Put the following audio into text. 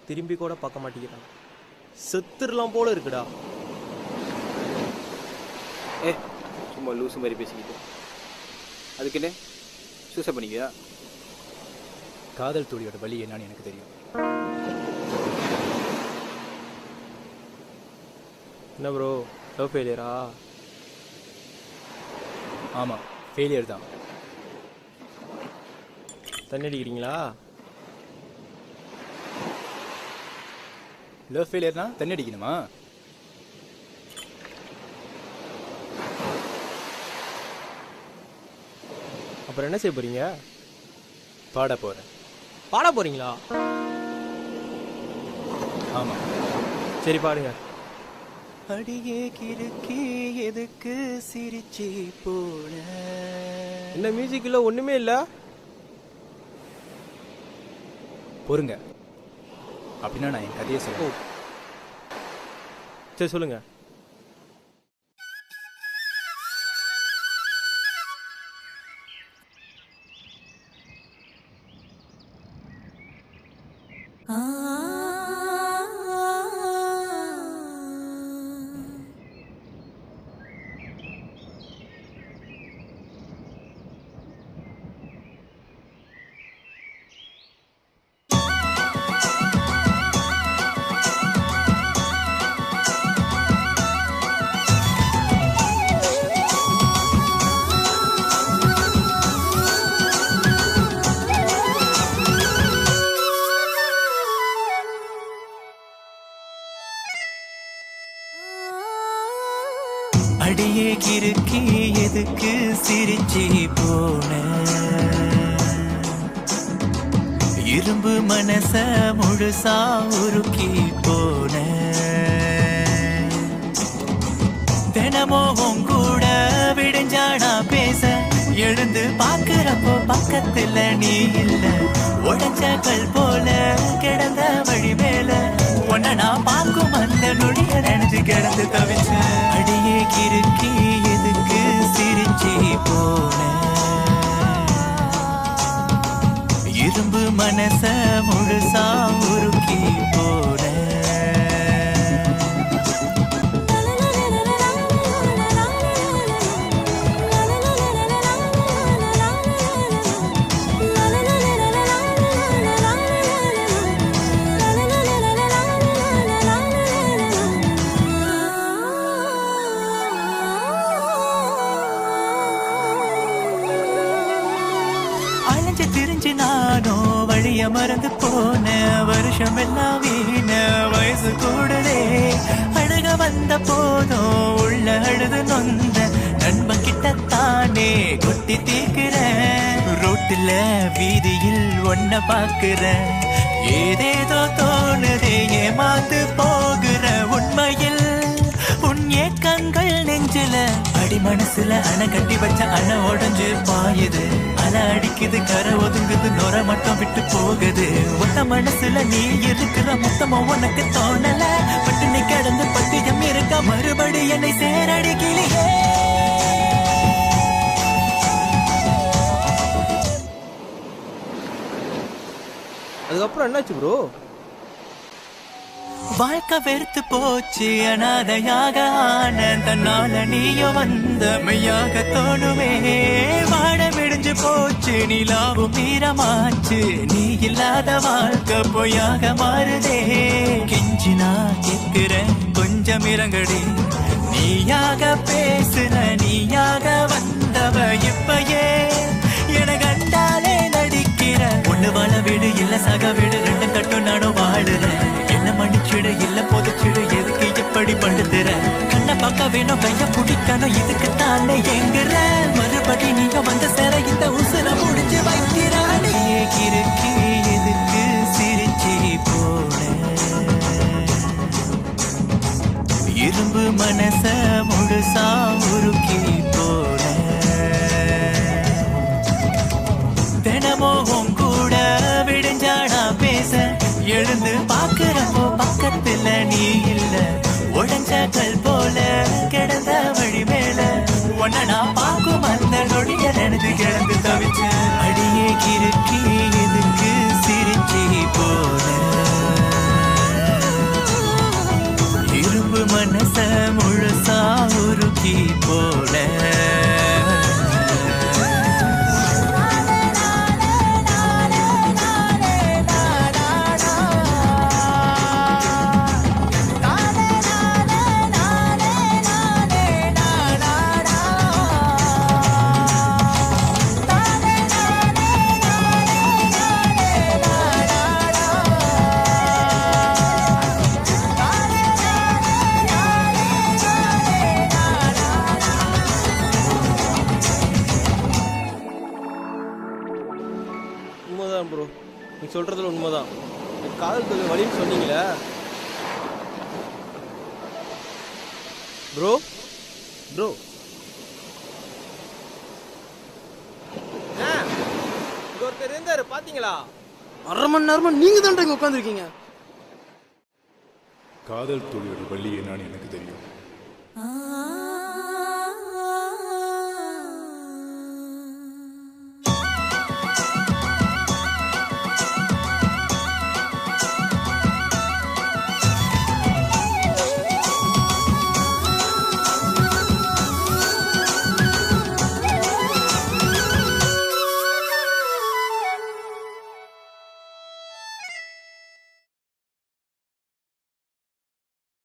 திரும்பி கூட பார்க்க மாட்டேங்கிறான். செத்துடலாம் போல இருக்குடா. சும்மா லூசு மாதிரி பேசிக்கிட்டு அதுக்கு என்ன சூசை பண்ணிக்கியா? காதல் தோழியோட வழி என்னன்னு எனக்கு தெரியும். என்ன ப்ரோ, லவ் ஃபெயிலியரா? ஆமாம், ஃபெயிலியர் தான். தண்ணி அடிக்கிறீங்களா? லவ் ஃபெயிலியர்னா தண்ணி அடிக்கணுமா? அப்புறம் என்ன செய்ய போறீங்க? பாட போகிறேன். பாட போறீங்களா? ஆமாம். சரி பாடுங்க. அடியே கிறுக்கி எதுக்கு சிரிச்சி போன? இந்த மியூசிக்கில் ஒன்றுமே இல்லை. பொறுங்க, அப்படின்னா நான் என் கதையை சொல்லுவேன். சரி சொல்லுங்க. அடியே கிறுக்கி எதுக்கு சிரிச்சி போன? இரும்பு மனச முழுசா உருக்கி போன. தினமும் கூட விடுஞ்சானா பேச எழுந்து பாக்குறப்போ பக்கத்துல நீ இல்ல. உடஞ்ச கல் போல கிடந்த வழி மேல உன்ன நான் பார்க்கும் அந்த நொடிய நினைச்சு கிடந்து தவிச்ச. அடியே கிறுக்கி எதுக்கு சிரிச்சி போன? இரும்பு மனச முழுசா உருக்கி போன. திரிஞ்சு நானோ வழிய மறந்து போன. வருஷம் எல்லாம் வீண, வயசு கூடுதே. அழுக வந்த போதும் உள்ள அழுது நொந்த. நண்பன் கிட்டத்தானே கொட்டி தீக்குறேன். ரோட்டுல வீதியில் ஒன்ன பாக்குறேன். ஏதேதோ தோணுதே, ஏமாந்து போகிற. உண்மையில் உன் ஏக்கங்கள் நெஞ்சில அடி மனசுல அணை கட்டி வச்ச அணை உடஞ்சு பாயுது. அலை அடிக்குது, கரை ஒதுங்குது, நொர மட்டும் விட்டு போகுது. ஒத்த மனசுல நீ இருக்கிற மொத்தமா உனக்கு தோணல. பட்டு நீ கிடந்து பட்டியம் இருக்க மறுபடி என்னை சேரடிக்கிளியே. அதுக்கப்புறம் என்னாச்சு ப்ரோ? வாழ்க்கை வெறுத்து போச்சு, அனாதையாக ஆன. தன்னால நீயும் வந்த மெய்யாக தோணுமே. வாட விடிஞ்சு போச்சு, நிலாவும் மீறமாச்சு. நீ இல்லாத வாழ்க்கை பொய்யாக மாறுதே. கெஞ்சி நான் கேட்கிறேன், கொஞ்சம் இறங்கடி. நீயாக பேசுன, நீயாக வந்தவ இப்பயே என கண்டாலே நடிக்கிற. ஒண்ணு வாழ வீடு இல்ல சக வீடு, ரெண்டு கட்டும் நானும் வாழுறேன். என்ன மன்னிச்சிடு இல்ல பொதுச்சிடு, எதுக்கு எப்படி படுத்துற? கண்ணை பார்க்க வேணும், கைய பிடிக்கணும், இதுக்கு தானே எங்குற. மறுபடி நீங்க வந்து சேர இந்த உசுர முடிஞ்சு வைக்கிறானே. கிறுக்கி எதுக்கு சிரிச்சி போன? இரும்பு மனச முழுசா உருக்கி போன. தினமும் கூட விடுஞ்சா கல் போல கிடந்த வழி மேல உன்னை நான் பார்க்கும் அந்த நொடிய நினைச்சு கிடந்து தவிச்சேன். அடியே கிறுக்கி எதுக்கு சிரிச்சி போல இரும்பு மனச முழுசா உருக்கி போல உண்மைதான் ப்ரோ, நீ சொல்றதுல உண்மைதான். காதல் தொழில் வழின்னு சொன்னீங்களே ப்ரோ. ப்ரோ இங்க ஒருத்தர் இருந்தாரு பாத்தீங்களா? 1/2 மணி நேரமா நீங்க தான் இங்க உட்காந்துருக்கீங்க. காதல் தொழிலோட வள்ளி என்னன்னு எனக்கு தெரியும்.